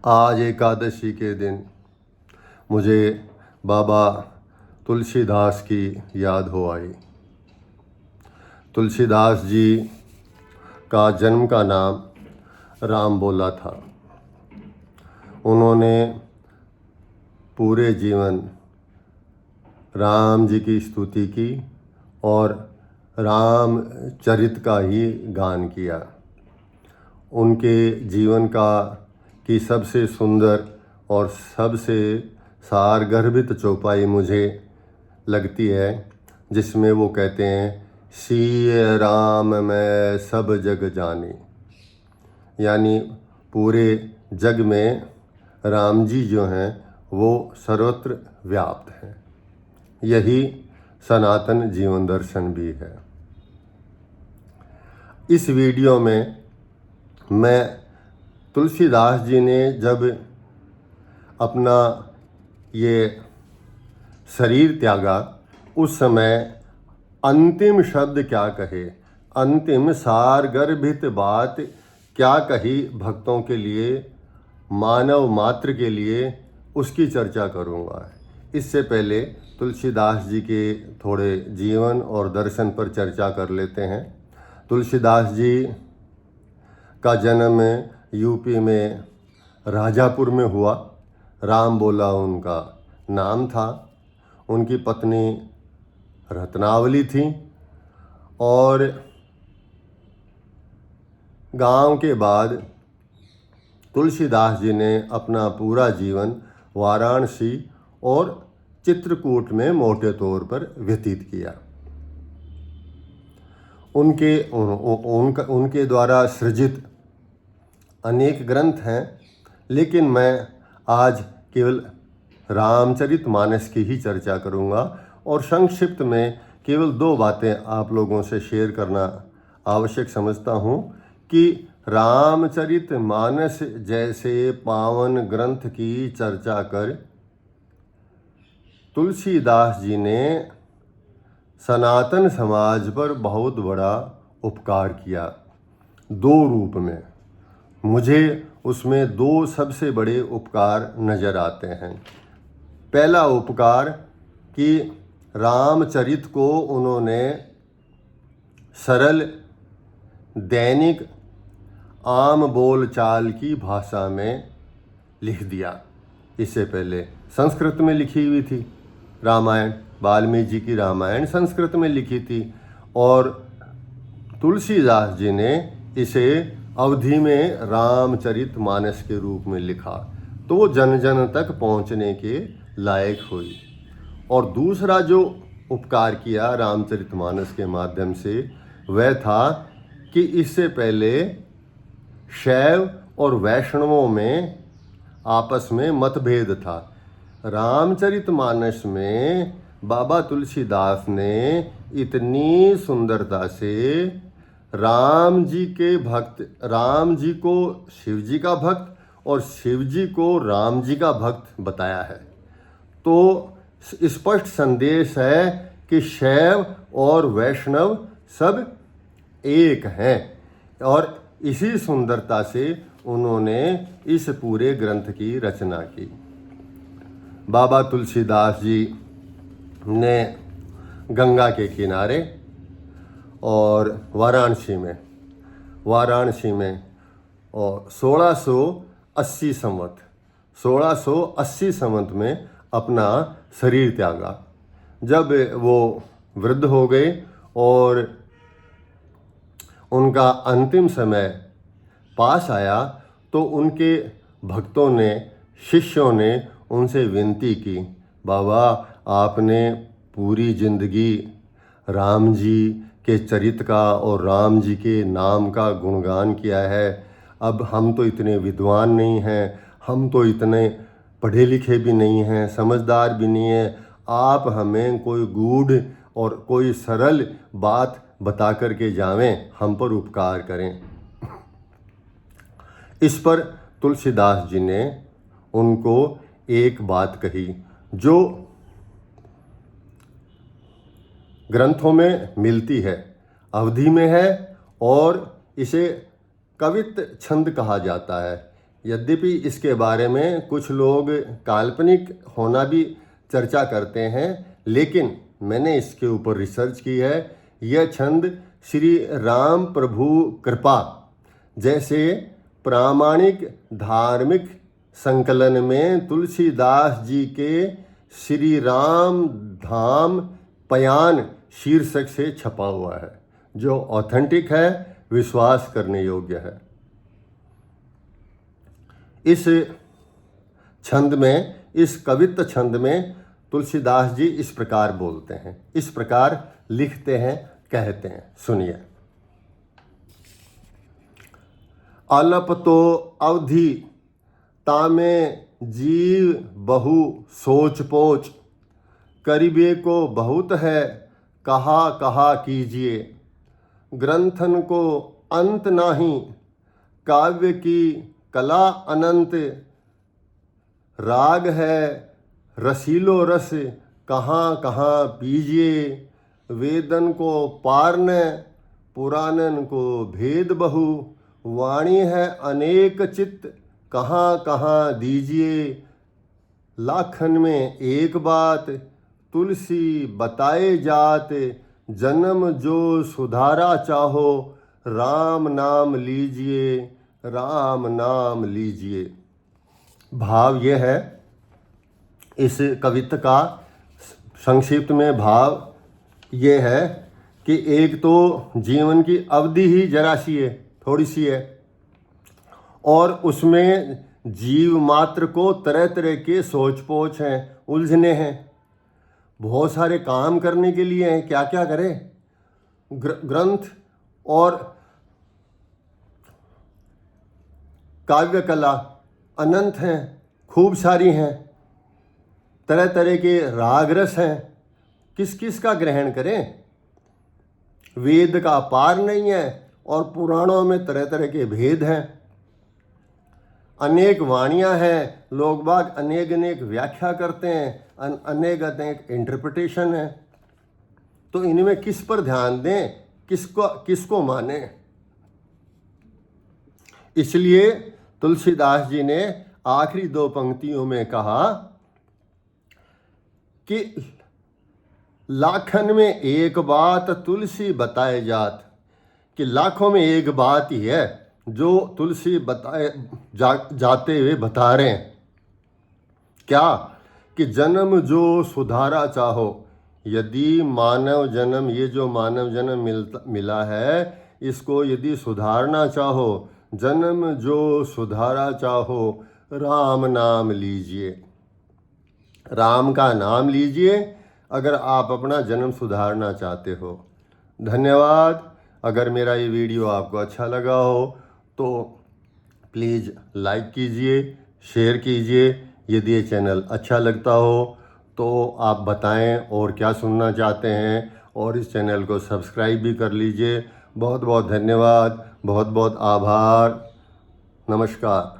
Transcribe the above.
आज एकादशी के दिन मुझे बाबा तुलसीदास की याद हो आई। तुलसीदास जी का जन्म का नाम राम बोला था। उन्होंने पूरे जीवन राम जी की स्तुति की और रामचरित का ही गान किया। उनके जीवन की सबसे सुंदर और सबसे सारगर्भित चौपाई मुझे लगती है जिसमें वो कहते हैं, सिय राम मैं सब जग जानी। यानी पूरे जग में राम जी जो हैं वो सर्वत्र व्याप्त हैं। यही सनातन जीवन दर्शन भी है। इस वीडियो में मैं तुलसीदास जी ने जब अपना ये शरीर त्यागा उस समय अंतिम शब्द क्या कहे, अंतिम सारगर्भित बात क्या कही भक्तों के लिए, मानव मात्र के लिए, उसकी चर्चा करूँगा। इससे पहले तुलसीदास जी के थोड़े जीवन और दर्शन पर चर्चा कर लेते हैं। तुलसीदास जी का जन्म यूपी में राजापुर में हुआ। राम बोला उनका नाम था। उनकी पत्नी रत्नावली थी और गांव के बाद तुलसीदास जी ने अपना पूरा जीवन वाराणसी और चित्रकूट में मोटे तौर पर व्यतीत किया। उनके द्वारा सृजित अनेक ग्रंथ हैं, लेकिन मैं आज केवल रामचरितमानस की ही चर्चा करूंगा और संक्षिप्त में केवल 2 बातें आप लोगों से शेयर करना आवश्यक समझता हूं कि रामचरितमानस जैसे पावन ग्रंथ की चर्चा कर तुलसीदास जी ने सनातन समाज पर बहुत बड़ा उपकार किया। 2 रूप में मुझे उसमें 2 सबसे बड़े उपकार नज़र आते हैं। पहला उपकार कि रामचरित को उन्होंने सरल दैनिक आम बोल चाल की भाषा में लिख दिया। इससे पहले संस्कृत में लिखी हुई थी रामायण, वाल्मीकि जी की रामायण संस्कृत में लिखी थी और तुलसीदास जी ने इसे अवधि में रामचरितमानस के रूप में लिखा, तो वो जन जन तक पहुंचने के लायक हुई। और दूसरा जो उपकार किया रामचरितमानस के माध्यम से वह था कि इससे पहले शैव और वैष्णवों में आपस में मतभेद था। रामचरितमानस में बाबा तुलसीदास ने इतनी सुंदरता से राम जी के भक्त, राम जी को शिव जी का भक्त और शिव जी को राम जी का भक्त बताया है। तो स्पष्ट संदेश है कि शैव और वैष्णव सब एक हैं और इसी सुंदरता से उन्होंने इस पूरे ग्रंथ की रचना की। बाबा तुलसीदास जी ने गंगा के किनारे और वाराणसी में और 1680 संवत में अपना शरीर त्यागा। जब वो वृद्ध हो गए और उनका अंतिम समय पास आया तो उनके भक्तों ने, शिष्यों ने उनसे विनती की, बाबा आपने पूरी जिंदगी राम जी के चरित्र का और राम जी के नाम का गुणगान किया है। अब हम तो इतने विद्वान नहीं हैं, हम तो इतने पढ़े लिखे भी नहीं हैं, समझदार भी नहीं हैं, आप हमें कोई गूढ़ और कोई सरल बात बता कर के जावें, हम पर उपकार करें। इस पर तुलसीदास जी ने उनको एक बात कही जो ग्रंथों में मिलती है, अवधि में है और इसे कवित्त छंद कहा जाता है यद्यपि इसके बारे में कुछ लोग काल्पनिक होना भी चर्चा करते हैं, लेकिन मैंने इसके ऊपर रिसर्च की है। यह छंद श्री राम प्रभु कृपा जैसे प्रामाणिक धार्मिक संकलन में तुलसीदास जी के श्री राम धाम पयान शीर्षक से छपा हुआ है, जो ऑथेंटिक है, विश्वास करने योग्य है। इस छंद में, इस कवित्त छंद में तुलसीदास जी इस प्रकार बोलते हैं, इस प्रकार लिखते हैं, कहते हैं, सुनिए। अलप तो अवधि तामे जीव बहु सोच पोच, करीबे को बहुत है कहा कहा कीजिए, ग्रंथन को अंत नाही काव्य की कला अनंत, राग है रसीलो रस कहाँ कहाँ पीजिए, वेदन को पार न पुराणन को भेद बहु, वाणी है अनेक चित्त कहाँ कहाँ दीजिए, लाखन में एक बात तुलसी बताए जात, जन्म जो सुधारा चाहो राम नाम लीजिए, राम नाम लीजिए। भाव यह है, इस कविता का संक्षिप्त में भाव ये है कि एक तो जीवन की अवधि ही जरा सी है, थोड़ी सी है, और उसमें जीव मात्र को तरह तरह के सोच पोच हैं, उलझने हैं, बहुत सारे काम करने के लिए हैं, क्या क्या करें। ग्रंथ और काव्य कला अनंत हैं, खूब सारी हैं, तरह तरह के राग रस हैं, किस किस का ग्रहण करें। वेद का पार नहीं है और पुराणों में तरह तरह के भेद हैं, अनेक वाणियाँ हैं, लोग बाग अनेक अनेक व्याख्या करते हैं, अनेक अनेक इंटरप्रिटेशन है। तो इनमें किस पर ध्यान दें, किसको माने। इसलिए तुलसीदास जी ने आखिरी दो पंक्तियों में कहा कि लाखन में एक बात तुलसी बताए जात, कि लाखों में एक बात ही है जो तुलसी बताए जाते हुए बता रहे हैं। क्या कि जन्म जो सुधारा चाहो, यदि मानव जन्म, ये जो मानव जन्म मिला है, इसको यदि सुधारना चाहो, जन्म जो सुधारा चाहो राम नाम लीजिए, राम का नाम लीजिए अगर आप अपना जन्म सुधारना चाहते हो। धन्यवाद। अगर मेरा ये वीडियो आपको अच्छा लगा हो तो प्लीज़ लाइक कीजिए, शेयर कीजिए। यदि ये चैनल अच्छा लगता हो तो आप बताएं और क्या सुनना चाहते हैं, और इस चैनल को सब्सक्राइब भी कर लीजिए। बहुत बहुत धन्यवाद, बहुत बहुत आभार, नमस्कार।